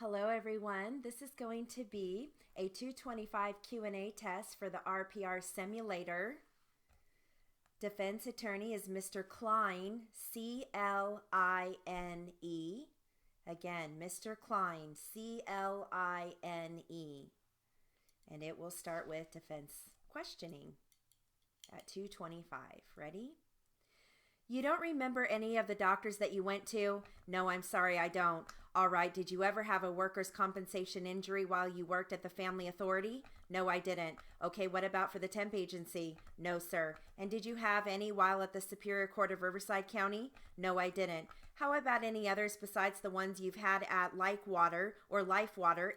Hello everyone. This is going to be a 225 Q&A test for the RPR simulator. Defense attorney is Mr. Klein, C-L-I-N-E. Again, Mr. Klein, C-L-I-N-E. And it will start with defense questioning at 225. Ready? You don't remember any of the doctors that you went to? No, I'm sorry, I don't. All right, did you ever have a workers' compensation injury while you worked at the Family Authority? No, I didn't. Okay, what about for the temp agency? No, sir. And did you have any while at the Superior Court of Riverside County? No, I didn't. How about any others besides the ones you've had at Lifewater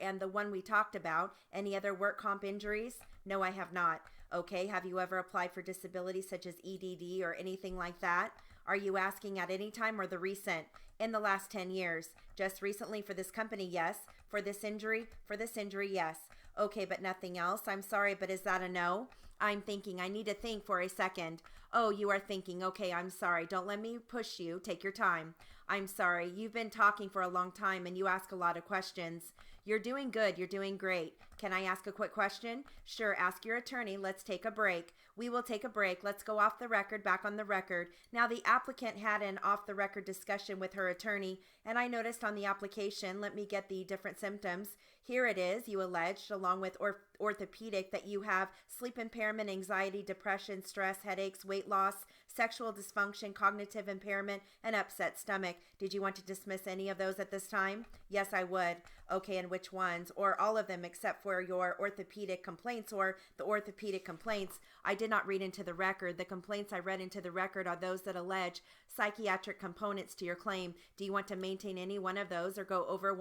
and the one we talked about? Any other work comp injuries? No, I have not. Okay, have you ever applied for disability such as EDD or anything like that? Are you asking at any time or the recent? In the last 10 years. Just recently for this company, yes. For this injury? For this injury, yes. Okay, but nothing else? I'm sorry, but is that a no? I'm thinking. I need to think for a second. Oh, you are thinking. Okay, I'm sorry. Don't let me push you. Take your time. I'm sorry. You've been talking for a long time and you ask a lot of questions. You're doing good. You're doing great. Can I ask a quick question? Sure, ask your attorney. Let's take a break. We will take a break. Let's go off the record, back on the record. Now, the applicant had an off-the-record discussion with her attorney, and I noticed on the application, let me get the different symptoms. Here it is. You alleged, along with orthopedic, that you have sleep impairment, anxiety, depression, stress, headaches, weight loss, sexual dysfunction, cognitive impairment, and upset stomach. Did you want to dismiss any of those at this time? Yes, I would. Okay, and which ones? Or all of them except for your orthopedic complaints or the orthopedic complaints. I did not read into the record. The complaints I read into the record are those that allege psychiatric components to your claim. Do you want to maintain any one of those or go over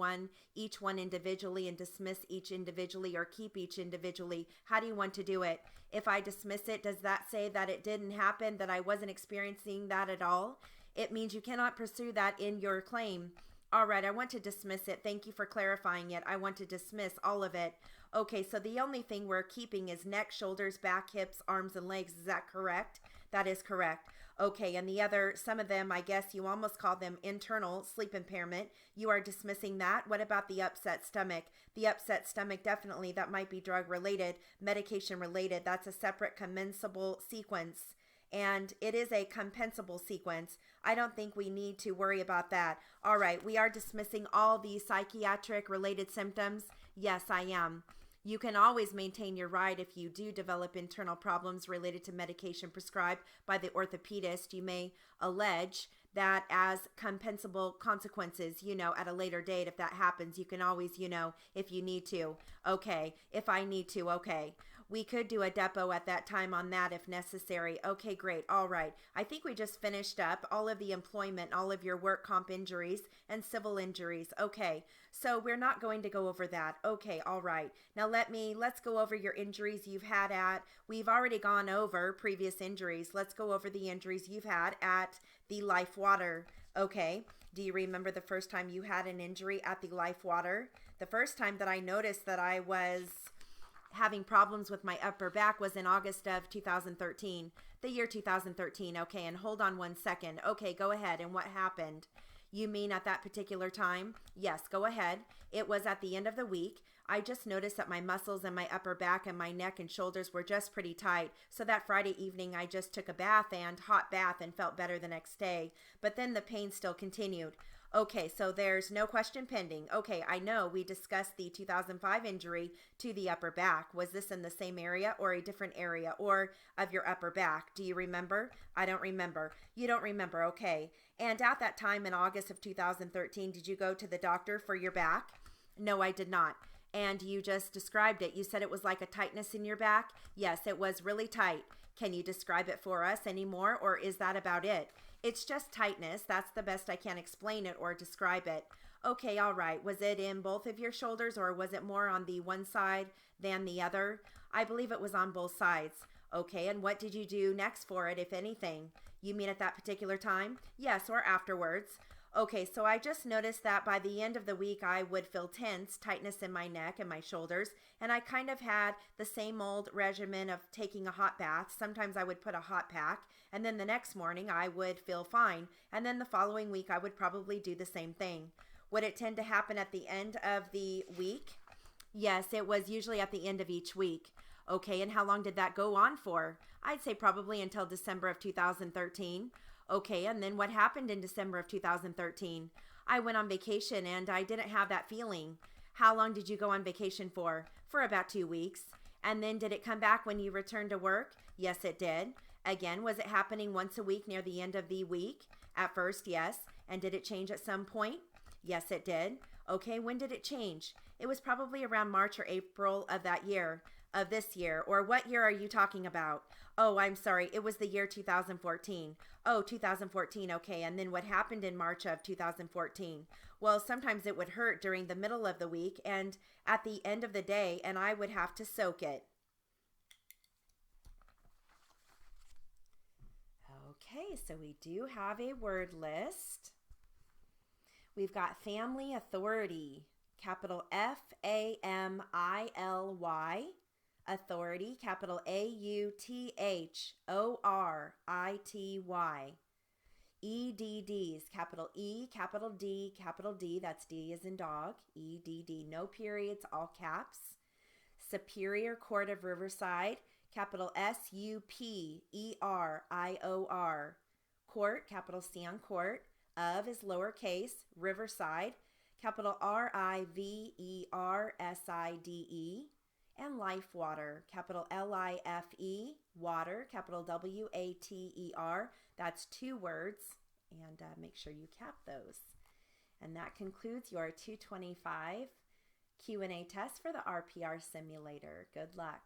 each one individually and dismiss each individually or keep each individually? How do you want to do it? If I dismiss it, does that say that it didn't happen, that I wasn't experiencing that at all? It means you cannot pursue that in your claim. All right, I want to dismiss it. Thank you for clarifying it. I want to dismiss all of it. Okay, so the only thing we're keeping is neck, shoulders, back, hips, arms, and legs. Is that correct? That is correct. Okay, and the other, some of them, I guess you almost call them internal sleep impairment. You are dismissing that. What about the upset stomach? The upset stomach, definitely, that might be drug related, medication related. That's a separate commensable sequence. And it is a compensable sequence. I don't think we need to worry about that. All right, we are dismissing all the psychiatric related symptoms. Yes, I am. You can always maintain your right if you do develop internal problems related to medication prescribed by the orthopedist. You may allege that as compensable consequences, at a later date. If that happens, you can always, if you need to. Okay, if I need to, okay. We could do a depo at that time on that if necessary. Okay, great. All right. I think we just finished up all of the employment, all of your work comp injuries and civil injuries. Okay, so we're not going to go over that. Okay, all right. Now let's go over your injuries you've had we've already gone over previous injuries. Let's go over the injuries you've had at the Lifewater. Okay, do you remember the first time you had an injury at the Lifewater? The first time that I noticed that I was having problems with my upper back was in August of 2013, the year 2013. Okay, and hold on one second. Okay, go ahead. And what happened? You mean at that particular time? Yes, go ahead. It was at the end of the week. I just noticed that my muscles in my upper back and my neck and shoulders were just pretty tight. So that Friday evening, I just took a hot bath and felt better the next day. But then the pain still continued. Okay, so there's no question pending. Okay, I know we discussed the 2005 injury to the upper back. Was this in the same area or a different area or of your upper back? Do you remember? I don't remember. You don't remember, okay. And at that time in August of 2013, did you go to the doctor for your back? No, I did not. And you just described it. You said it was like a tightness in your back? Yes, it was really tight. Can you describe it for us anymore, or is that about it? It's just tightness. That's the best I can explain it or describe it. Okay, all right. Was it in both of your shoulders or was it more on the one side than the other? I believe it was on both sides. Okay, and what did you do next for it, if anything? You mean at that particular time? Yes, or afterwards. Okay, so I just noticed that by the end of the week, I would feel tense, tightness in my neck and my shoulders, and I kind of had the same old regimen of taking a hot bath. Sometimes I would put a hot pack, and then the next morning I would feel fine, and then the following week I would probably do the same thing. Would it tend to happen at the end of the week? Yes, it was usually at the end of each week. Okay, and how long did that go on for? I'd say probably until December of 2013. Okay, and then what happened in December of 2013? I went on vacation and I didn't have that feeling. How long did you go on vacation for? For about 2 weeks. And then did it come back when you returned to work? Yes, it did. Again, was it happening once a week near the end of the week? At first, yes. And did it change at some point? Yes, it did. Okay, when did it change? It was probably around March or April of that year, of this year. Or what year are you talking about? Oh, I'm sorry. It was the year 2014. Oh, 2014. Okay. And then what happened in March of 2014? Well, sometimes it would hurt during the middle of the week and at the end of the day, and I would have to soak it. Okay, so we do have a word list. We've got family authority, capital Family, authority, capital Authority. EDDs, capital E, capital D, that's D as in dog, EDD, no periods, all caps. Superior Court of Riverside, capital SUPERIOR. Court, capital C on court. Of is lowercase, Riverside, capital RIVERSIDE. And life water, capital LIFE, water, capital WATER. That's 2 words, and make sure you cap those. And that concludes your 225 Q&A test for the RPR simulator. Good luck.